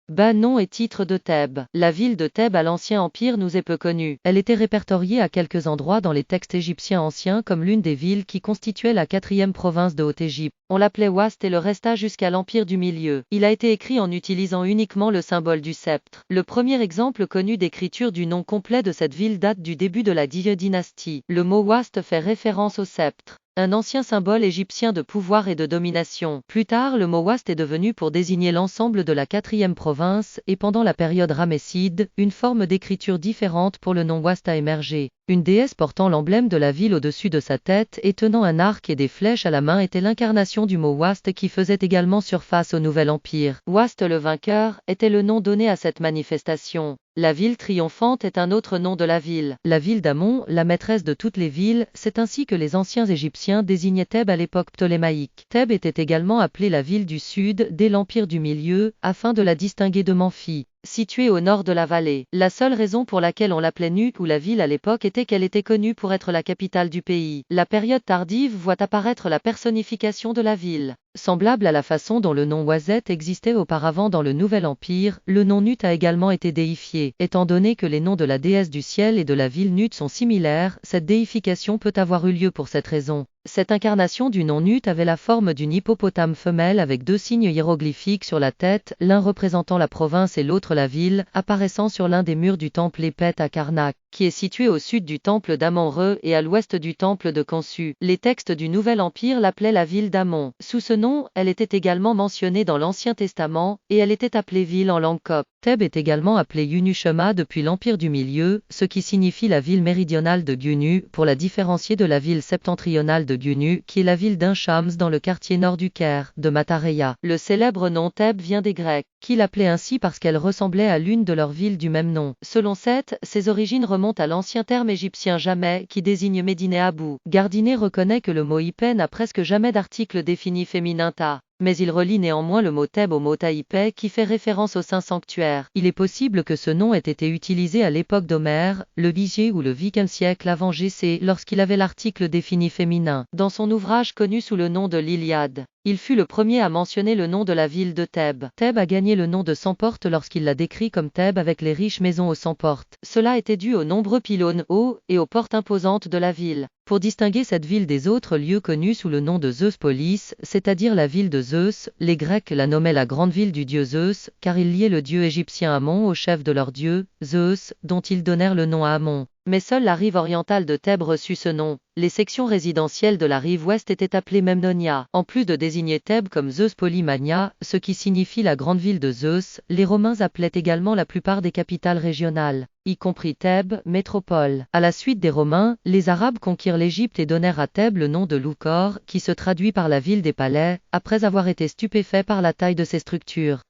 Bas nom et titre de Thèbes. La ville de Thèbes à l'Ancien Empire nous est peu connue. Elle était répertoriée à quelques endroits dans les textes égyptiens anciens comme l'une des villes qui constituait la 4e province de Haute-Égypte. On l'appelait Ouast et le resta jusqu'à l'Empire du Milieu. Il a été écrit en utilisant uniquement le symbole du sceptre. Le premier exemple connu d'écriture du nom complet de cette ville date du début de la Diye dynastie. Le mot Ouast fait référence au sceptre, un ancien symbole égyptien de pouvoir et de domination. Plus tard, le mot Ouast est devenu pour désigner l'ensemble de la 4e province, et pendant la période ramesside, une forme d'écriture différente pour le nom Ouast a émergé. Une déesse portant l'emblème de la ville au-dessus de sa tête et tenant un arc et des flèches à la main était l'incarnation du mot Ouast qui faisait également surface au Nouvel Empire. Ouast le vainqueur était le nom donné à cette manifestation. La ville triomphante est un autre nom de la ville. La ville d'Amon, la maîtresse de toutes les villes, c'est ainsi que les anciens Égyptiens désignaient Thèbes à l'époque ptolémaïque. Thèbes était également appelée la ville du Sud dès l'Empire du Milieu, afin de la distinguer de Memphis, située au nord de la vallée. La seule raison pour laquelle on l'appelait Nup ou la ville à l'époque était qu'elle était connue pour être la capitale du pays. La période tardive voit apparaître la personnification de la ville. Semblable à la façon dont le nom Ouazet existait auparavant dans le Nouvel Empire, le nom Nut a également été déifié. Étant donné que les noms de la déesse du ciel et de la ville Nut sont similaires, cette déification peut avoir eu lieu pour cette raison. Cette incarnation du nom Nut avait la forme d'une hippopotame femelle avec 2 signes hiéroglyphiques sur la tête, l'un représentant la province et l'autre la ville, apparaissant sur l'un des murs du temple Épet à Karnak, qui est situé au sud du temple d'Amon-Re et à l'ouest du temple de Khonsu. Les textes du Nouvel Empire l'appelaient la ville d'Amon. Sous ce nom, elle était également mentionnée dans l'Ancien Testament, et elle était appelée ville en langue copte. Thèbes est également appelée Yunu-Shema depuis l'Empire du Milieu, ce qui signifie la ville méridionale de Gyunu, pour la différencier de la ville septentrionale de Gyunu, qui est la ville d'Un-Shams dans le quartier nord du Caire, de Matareya. Le célèbre nom Thèbes vient des Grecs, qui l'appelaient ainsi parce qu'elle ressemblait à l'une de leurs villes du même nom. Selon Seth, ses origines remontent à l'ancien terme égyptien jamais, qui désigne Médine Abou. Gardinet reconnaît que le mot Ipet n'a presque jamais d'article défini féminin ta, mais il relie néanmoins le mot Thèbes au mot Taïpet qui fait référence au saint sanctuaire. Il est possible que ce nom ait été utilisé à l'époque d'Homère, le Vigier ou le Ve siècle avant GC, lorsqu'il avait l'article défini féminin. Dans son ouvrage connu sous le nom de l'Iliade, il fut le premier à mentionner le nom de la ville de Thèbes. Thèbes a gagné le nom de 100 portes lorsqu'il l'a décrit comme Thèbes avec les riches maisons aux 100 portes. Cela était dû aux nombreux pylônes hauts et aux portes imposantes de la ville. Pour distinguer cette ville des autres lieux connus sous le nom de Zeus-Polis, c'est-à-dire la ville de Zeus, les Grecs la nommaient la grande ville du dieu Zeus, car ils liaient le dieu égyptien Amon au chef de leur dieu, Zeus, dont ils donnèrent le nom à Amon. Mais seule la rive orientale de Thèbes reçut ce nom. Les sections résidentielles de la rive ouest étaient appelées Memnonia. En plus de désigner Thèbes comme Zeus Polymania, ce qui signifie la grande ville de Zeus, les Romains appelaient également la plupart des capitales régionales, y compris Thèbes, métropole. À la suite des Romains, les Arabes conquirent l'Égypte et donnèrent à Thèbes le nom de Luchor, qui se traduit par la ville des palais, après avoir été stupéfaits par la taille de ses structures.